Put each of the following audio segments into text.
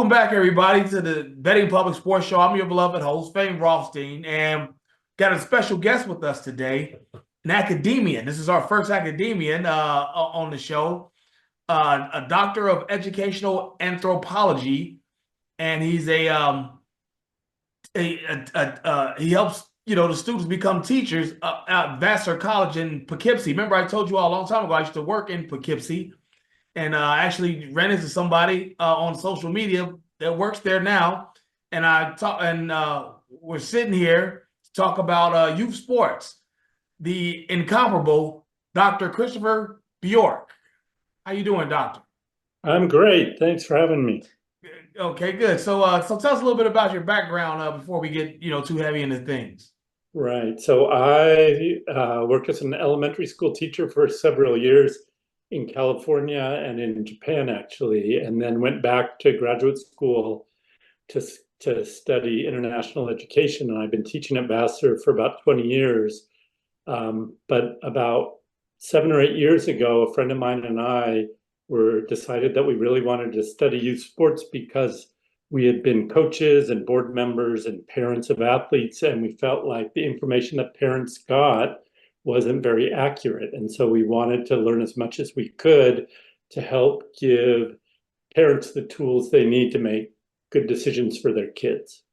Welcome back, everybody, to the Betting Public Sports Show. I'm your beloved host, Fame Rothstein, and got a special guest with us today, an academician. This is our first academician on the show, a doctor of educational anthropology, and he's he helps the students become teachers at Vassar College in Poughkeepsie. Remember, I told you all a long time ago I used to work in Poughkeepsie. And I actually ran into somebody on social media that works there now, and we're sitting here to talk about youth sports. The incomparable Dr. Christopher Bjork. How you doing, Doctor? I'm great. Thanks for having me. Okay, good. So tell us a little bit about your background before we get too heavy into things. Right. So I worked as an elementary school teacher for several years in California and in Japan, actually, and then went back to graduate school to, to study international education. And I've been teaching at Vassar for about 20 years. But about 7 or 8 years ago, a friend of mine and I were decided that we really wanted to study youth sports because we had been coaches and board members and parents of athletes, and we felt like the information that parents got wasn't very accurate. And so we wanted to learn as much as we could to help give parents the tools they need to make good decisions for their kids.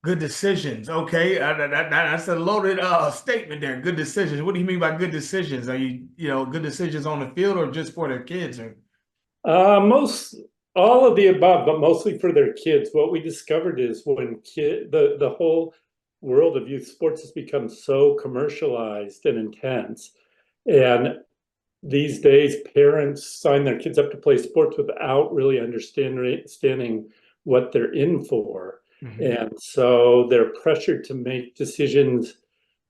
Good decisions. Okay, that's a loaded statement there. Good decisions. What do you mean by good decisions? Are good decisions on the field or just for their kids? Or Most all of the above, but mostly for their kids. What we discovered is when the whole world of youth sports has become so commercialized and intense, and these days parents sign their kids up to play sports without really understanding what they're in for. And so they're pressured to make decisions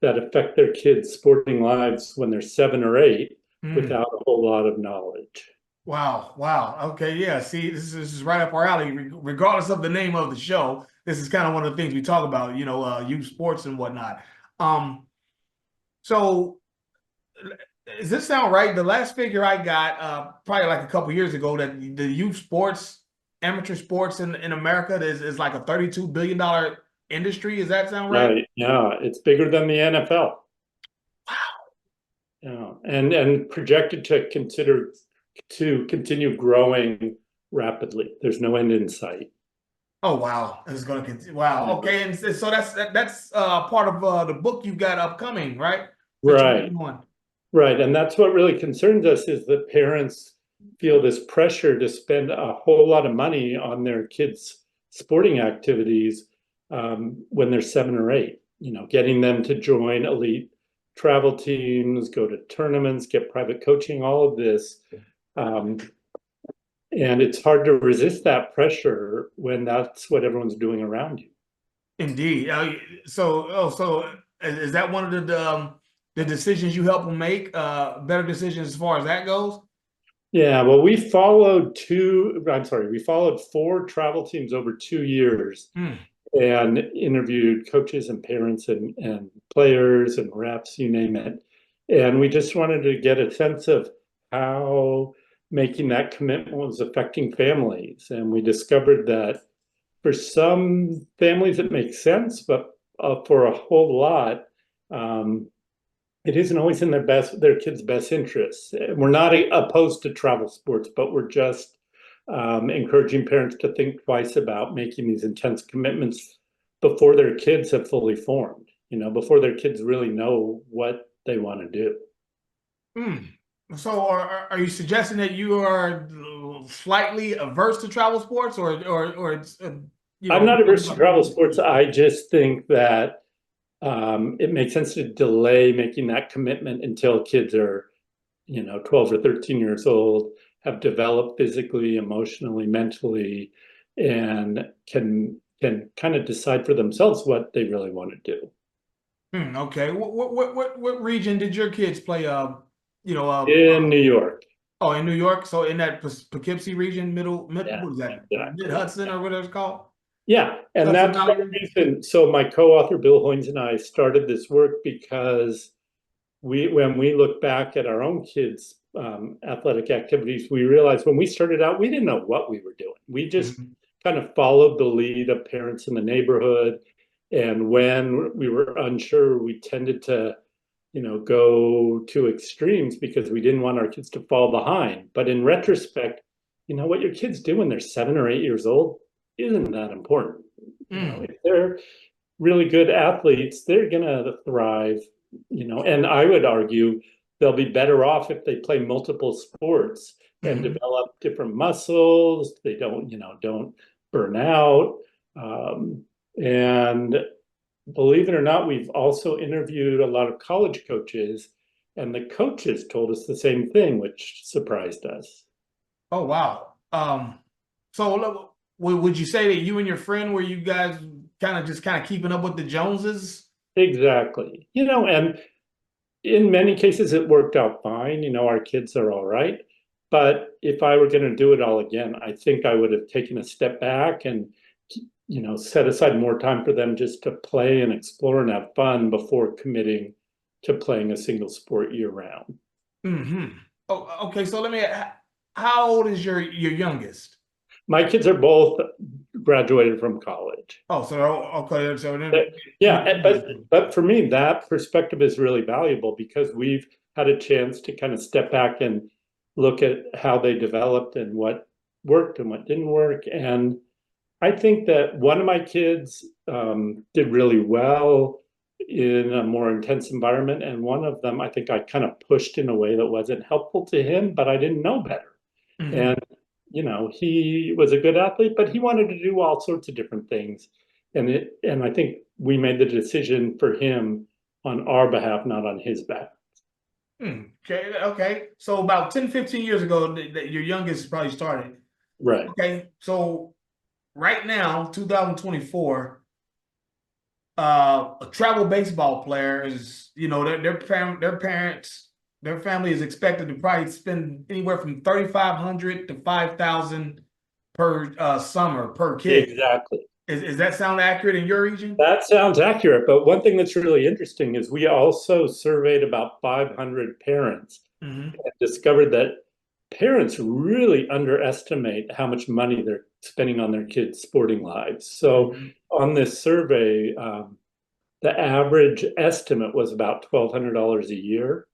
that affect their kids' sporting lives when they're 7 or 8 without a whole lot of knowledge. Wow, wow. Okay, yeah. See, this is right up our alley. Regardless of the name of the show, this is kind of one of the things we talk about, youth sports and whatnot. Um, so does this sound right? The last figure I got, probably like a couple years ago, that the youth sports, amateur sports in America is like a $32 billion industry. Does that sound right? Right. Yeah, it's bigger than the NFL. Wow. Yeah, and projected to continue growing rapidly. There's no end in sight. Oh wow, this is going to continue. Wow. Yeah. Okay, and so that's part of the book you got upcoming, right? That you're Right. working on. Right. And that's what really concerns us is that parents feel this pressure to spend a whole lot of money on their kids' sporting activities when they're 7 or 8. Getting them to join elite travel teams, go to tournaments, get private coaching, all of this. Um, and it's hard to resist that pressure when that's what everyone's doing around you. Indeed. So is that one of the decisions you help them make? Better decisions as far as that goes. Yeah, well, we followed 4 travel teams over 2 years and interviewed coaches and parents and players and reps, you name it. And we just wanted to get a sense of how making that commitment was affecting families. And we discovered that for some families it makes sense, but for a whole lot, it isn't always in their kids' best interests. We're not opposed to travel sports, but we're just encouraging parents to think twice about making these intense commitments before their kids have fully formed, before their kids really know what they want to do. So are you suggesting that you are slightly averse to travel sports, or it's I'm not averse to travel sports. I just think that it makes sense to delay making that commitment until kids are, 12 or 13 years old, have developed physically, emotionally, mentally, and can kind of decide for themselves what they really want to do. Okay. What region did your kids play? In New York. Oh, in New York. So in that Poughkeepsie region, Yeah, what is that? exactly. Mid Hudson or whatever it's called? Yeah, and Hudson that's Valley one region? reason. So my co-author Bill Hoynes and I started this work because when we look back at our own kids' athletic activities, we realized when we started out, we didn't know what we were doing. We just kind of followed the lead of parents in the neighborhood. And when we were unsure, we tended to, go to extremes because we didn't want our kids to fall behind. But in retrospect, what your kids do when they're 7 or 8 years old isn't that important. If they're really good athletes, they're gonna thrive, and I would argue they'll be better off if they play multiple sports and develop different muscles. They don't burn out. And believe it or not, we've also interviewed a lot of college coaches, and the coaches told us the same thing, which surprised us. Oh, wow. So would you say that you and your friend, were you guys kind of keeping up with the Joneses? Exactly. And in many cases it worked out fine. Our kids are all right. But if I were going to do it all again, I think I would have taken a step back and, set aside more time for them just to play and explore and have fun before committing to playing a single sport year round. Oh, okay. So how old is your youngest? My kids are both graduated from college. Oh, so okay. So yeah, but for me, that perspective is really valuable because we've had a chance to kind of step back and look at how they developed and what worked and what didn't work. And I think that one of my kids did really well in a more intense environment, and one of them, I think I kind of pushed in a way that wasn't helpful to him, but I didn't know better. And he was a good athlete, but he wanted to do all sorts of different things. And I think we made the decision for him on our behalf, not on his behalf. Okay. So about 10, 15 years ago, that your youngest probably started. Right. Okay. So right now, 2024, a travel baseball player is, their parents, their family is expected to probably spend anywhere from 3,500 to 5,000 per summer per kid. Exactly. Is that sound accurate in your region? That sounds accurate. But one thing that's really interesting is we also surveyed about 500 parents and discovered that parents really underestimate how much money they're spending on their kids' sporting lives. So on this survey, the average estimate was about $1,200 a year.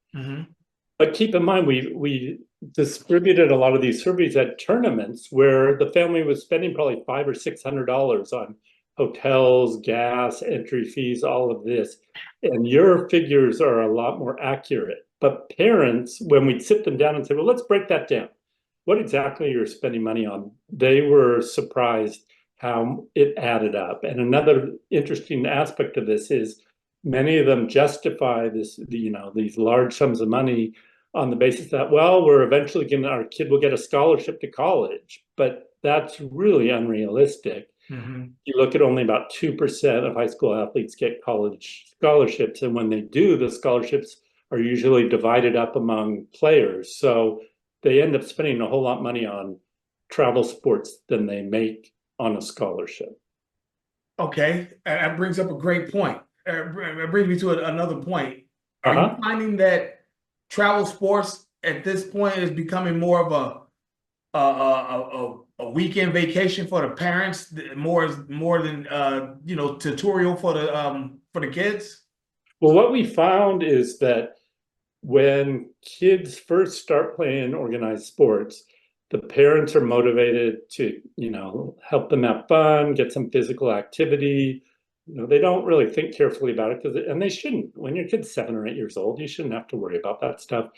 But keep in mind, we distributed a lot of these surveys at tournaments where the family was spending probably $500 or $600 on hotels, gas, entry fees, all of this. And your figures are a lot more accurate. But parents, when we'd sit them down and say, well, let's break that down. What exactly you're spending money on? They were surprised how it added up. And another interesting aspect of this is many of them justify these large sums of money on the basis that, well, we're eventually our kid will get a scholarship to college, but that's really unrealistic. You look at only about 2% of high school athletes get college scholarships. And when they do, the scholarships are usually divided up among players. So they end up spending a whole lot of money on travel sports than they make on a scholarship. Okay, that brings up a great point. It brings me to another point. Are you finding that travel sports at this point is becoming more of a weekend vacation for the parents, more than tutorial for the kids? Well, what we found is that when kids first start playing organized sports, the parents are motivated to, help them have fun, get some physical activity. They don't really think carefully about it and they shouldn't. When your kid's 7 or 8 years old, you shouldn't have to worry about that stuff.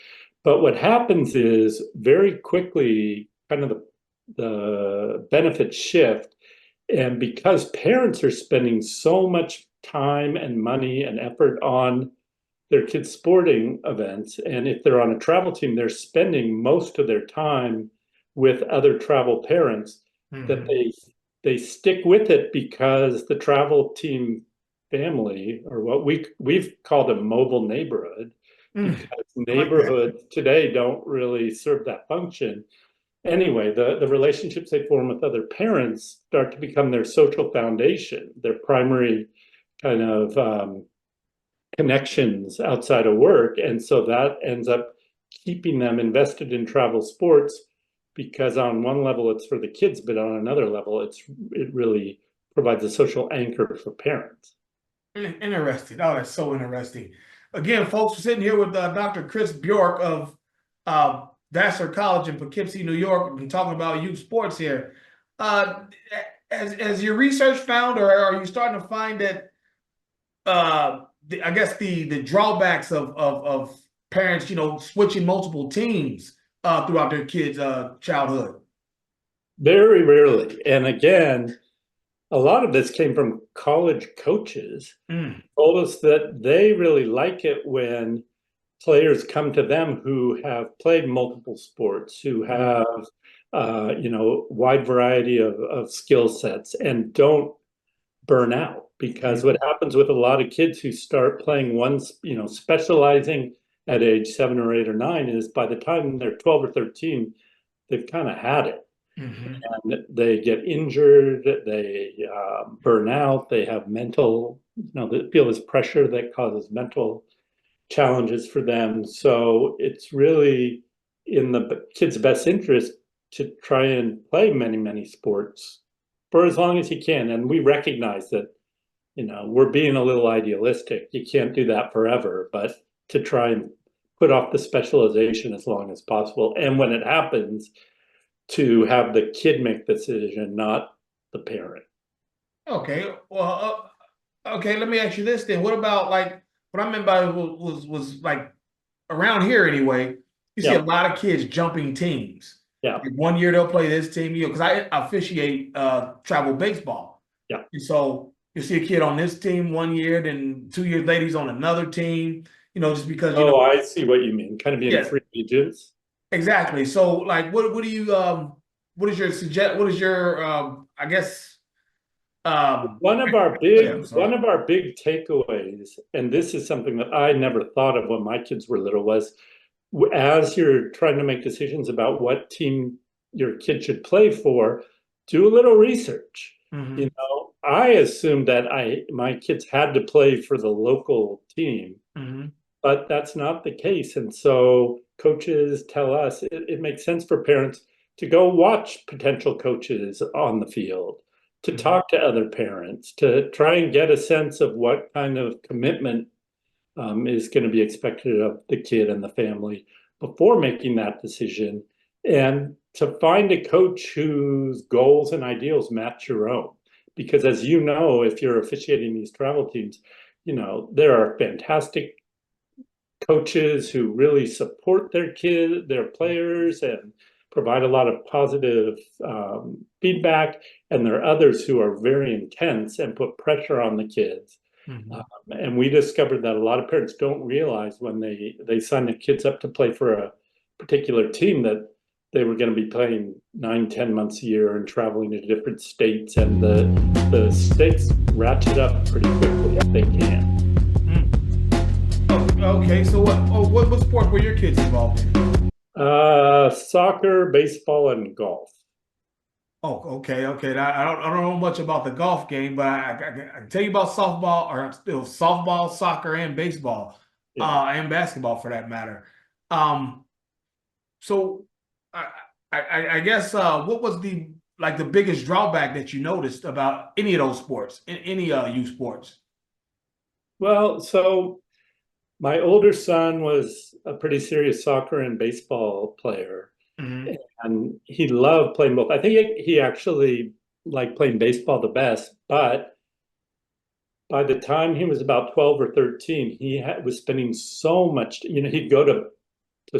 But what happens is very quickly, kind of the benefits shift. And because parents are spending so much time and money and effort on their kids' sporting events, and if they're on a travel team, they're spending most of their time with other travel parents, that they stick with it because the travel team family, or what we've called a mobile neighborhood, because neighborhoods today don't really serve that function. Anyway, the relationships they form with other parents start to become their social foundation, their primary kind of connections outside of work. And so that ends up keeping them invested in travel sports because on one level it's for the kids, but on another level it really provides a social anchor for parents. Interesting. Oh, that's so interesting. Again, folks, we're sitting here with Dr. Chris Bjork of Vassar College in Poughkeepsie, New York. We've been talking about youth sports here. Uh, as your research found, or are you starting to find that I guess the drawbacks of parents, switching multiple teams throughout their kids' childhood? Very rarely. And again, a lot of this came from college coaches Mm. told us that they really like it when players come to them who have played multiple sports, who have wide variety of skill sets and don't burn out. Because what happens with a lot of kids who start playing one, specializing at age 7 or 8 or 9 is by the time they're 12 or 13, they've kind of had it. Mm-hmm. And they get injured, they burn out, they have mental, they feel this pressure that causes mental challenges for them. So it's really in the kid's best interest to try and play many, many sports for as long as he can. And we recognize that, we're being a little idealistic. You can't do that forever, but to try and put off the specialization as long as possible. And when it happens, to have the kid make the decision, not the parent. Okay. Well, okay. Let me ask you this then. What about like what I meant by was like around here anyway? You see a Yeah, lot of kids jumping teams. yeah, Like, one year they'll play this team, because I officiate travel baseball, yeah. and so you see a kid on this team one year, then 2 years later he's on another team. Just because Oh, I see what you mean. Kind of being yeah, free agents. exactly. So like, what do you what is your suggest? What is your I guess One of our yeah, I'm big sorry. one of our big takeaways, and this is something that I never thought of when my kids were little, was as you're trying to make decisions about what team your kid should play for, do a little research. Mm-hmm. I assumed that my kids had to play for the local team, Mm-hmm. but that's not the case. And so coaches tell us it makes sense for parents to go watch potential coaches on the field, to Mm-hmm. talk to other parents, to try and get a sense of what kind of commitment is going to be expected of the kid and the family before making that decision, and to find a coach whose goals and ideals match your own. Because as you know, if you're officiating these travel teams, there are fantastic coaches who really support their players, and provide a lot of positive feedback. And there are others who are very intense and put pressure on the kids. Mm-hmm. And we discovered that a lot of parents don't realize when they sign the kids up to play for a particular team that they were going to be playing 9, 10 months a year and traveling to different states, and the stakes ratchet up pretty quickly if they can. Oh, okay. So what sport were your kids involved in? Soccer, baseball, and golf. Oh, okay, okay. I don't know much about the golf game, but I can tell you about softball, or still softball, soccer, and baseball, Yeah. and basketball for that matter. Um, so I I guess what was the biggest drawback that you noticed about any of those sports, in any youth sports? Well, so my older son was a pretty serious soccer and baseball player, Hmm. and he loved playing both. I think he actually liked playing baseball the best, but by the time he was about 12 or 13, was spending so much, he'd go to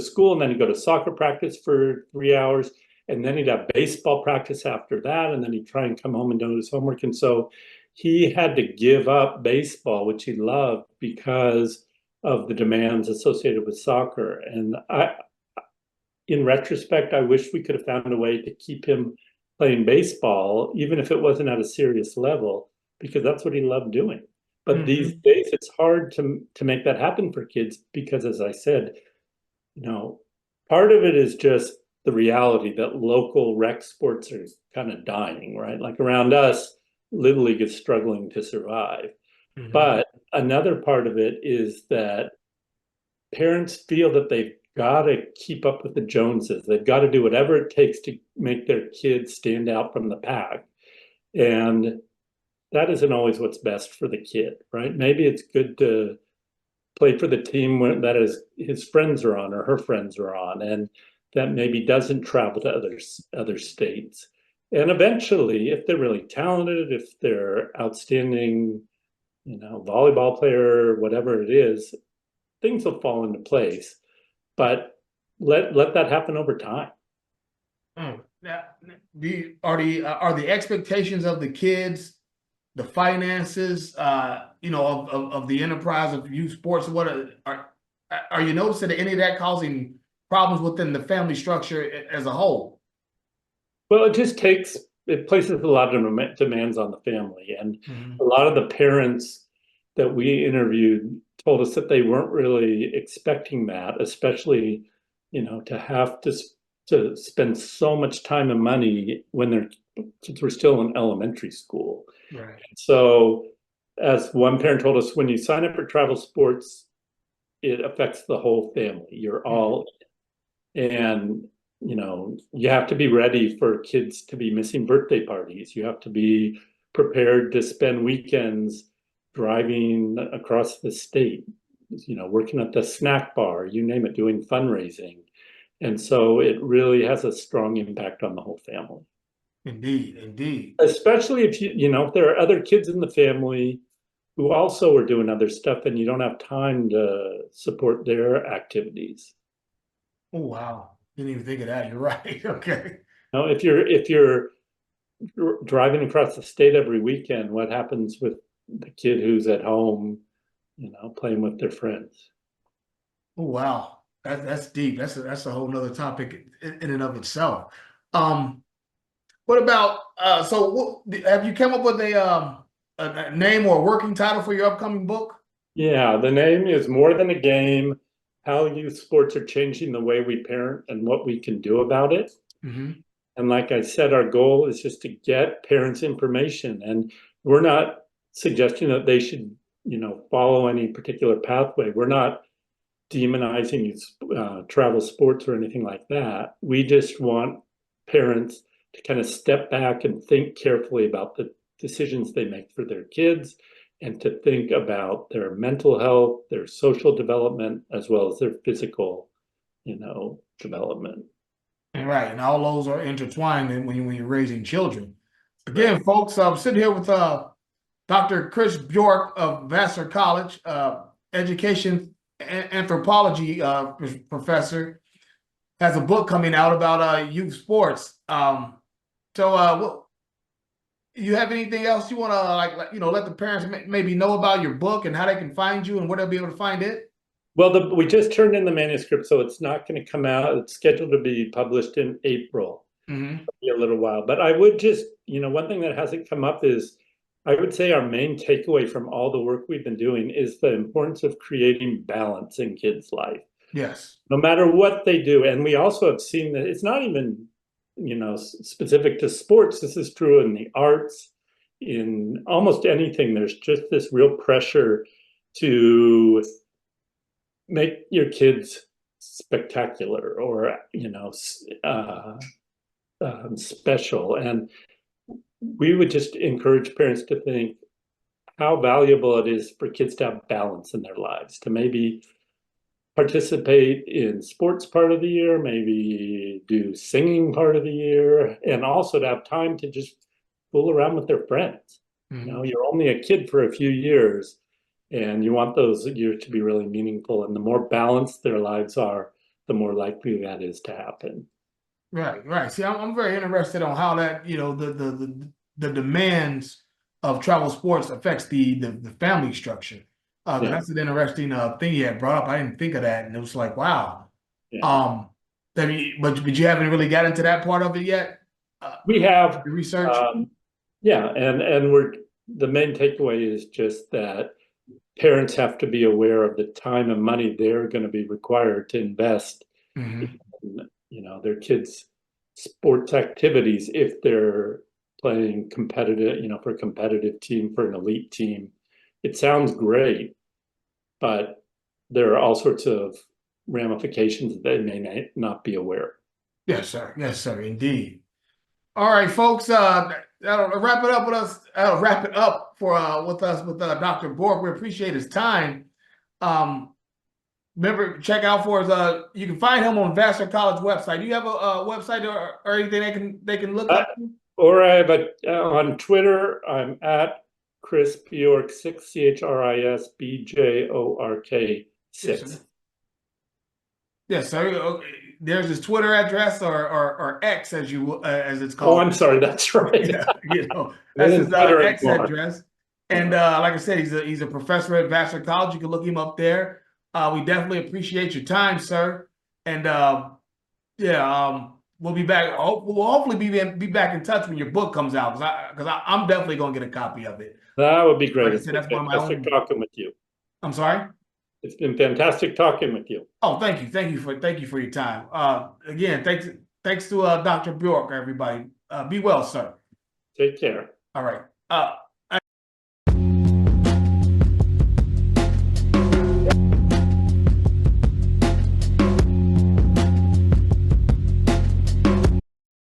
school, and then he'd go to soccer practice for 3 hours, and then he'd have baseball practice after that, and then he'd try and come home and do his homework. And so he had to give up baseball, which he loved, because of the demands associated with soccer. And in retrospect, I wish we could have found a way to keep him playing baseball, even if it wasn't at a serious level, because that's what he loved doing. But these Hmm. days, it's hard to make that happen for kids because, as I said, you know, part of it is just the reality that local rec sports are kind of dying, right? Like around us, Little League is struggling to survive. Hmm. But another part of it is that parents feel that they've got to keep up with the Joneses. They've got to do whatever it takes to make their kids stand out from the pack. And that isn't always what's best for the kid, right? Maybe it's good to play for the team that his friends are on or her friends are on, and that maybe doesn't travel to other states. And eventually, if they're really talented, if they're outstanding, volleyball player, whatever it is, things will fall into place. But let that happen over time. Now, are the expectations of the kids, the finances, of the enterprise of youth sports, are you noticing any of that causing problems within the family structure as a whole? Well, it places a lot of demands on the family. And Mhm. a lot of the parents that we interviewed told us that they weren't really expecting that, especially, to have to spend so much time and money since we're still in elementary school. Right. So, as one parent told us, when you sign up for travel sports, it affects the whole family. You're all, and you have to be ready for kids to be missing birthday parties. You have to be prepared to spend weekends driving across the state, working at the snack bar, you name it, doing fundraising. And so it really has a strong impact on the whole family. Indeed, indeed. Especially if there are other kids in the family who also are doing other stuff and you don't have time to support their activities. Oh, wow. Didn't even think of that. You're right. Okay. If you're driving across the state every weekend, what happens with the kid who's at home, playing with their friends? Oh, wow. That's deep. That's a whole nother topic in and of itself. Um, what about have you come up with a name or a working title for your upcoming book? Yeah, the name is More Than a Game: How Youth Sports Are Changing the Way We Parent and What We Can Do About It. Mm-hmm. And like I said, our goal is just to get parents information. And we're not suggesting that they should, follow any particular pathway. We're not demonizing travel sports or anything like that. We just want parents to kind of step back and think carefully about the decisions they make for their kids and to think about their mental health, their social development, as well as their physical, development. Right, and all those are intertwined when you're raising children. Again, folks, I'm sitting here with Dr. Chris Bjork of Vassar College, education anthropology professor, has a book coming out about youth sports. What you have anything else you want to let the parents maybe know about your book and how they can find you and where they'll be able to find it? Well, we just turned in the manuscript, so it's not going to come out. It's scheduled to be published in April. Mm-hmm. Be a little while. But I would just, one thing that hasn't come up is I would say our main takeaway from all the work we've been doing is the importance of creating balance in kids' life, Yes. no matter what they do. And we also have seen that it's not even, specific to sports. This is true in the arts, in almost anything. There's just this real pressure to make your kids spectacular or, special. And we would just encourage parents to think how valuable it is for kids to have balance in their lives, to maybe participate in sports part of the year, maybe do singing part of the year, and also to have time to just fool around with their friends. Mm-hmm. You're only a kid for a few years, and you want those years to be really meaningful. And the more balanced their lives are, the more likely that is to happen. Right, right. See, I'm very interested on how that, the demands of travel sports affects the family structure. Yeah. That's an interesting thing you had brought up. I didn't think of that, and it was like, wow. Yeah. But you haven't really got into that part of it yet. We have The research. yeah, and the main takeaway is just that parents have to be aware of the time and money they're going to be required to invest Mm-hmm. in, their kids' sports activities if they're playing competitive, for a competitive team, for an elite team. It sounds great, but there are all sorts of ramifications that they may not be aware. Yes, sir. Yes, sir. Indeed. All right, folks. That'll wrap it up with us. Wrap it up for with us with Dr. Bjork. We appreciate his time. Remember, check out for his. You can find him on Vassar College website. Do you have a website or anything they can look up? Or I have on Twitter. I'm at Chris Bjork 6 CHRISBJORK 6. Yes, sir. Okay. There's his Twitter address or X as it's called. Oh, I'm sorry. That's right. Yeah, that's his X address. And like I said, he's a professor at Vassar College. You can look him up there. We definitely appreciate your time, sir. And we'll be back. We'll hopefully be back in touch when your book comes out because I'm definitely gonna get a copy of it. That would be great. Like I said, that's one of my own. Talking with you. I'm sorry. It's been fantastic talking with you. Oh, thank you for your time. Again, thanks to Dr. Bjork, everybody. Be well, sir. Take care. All right.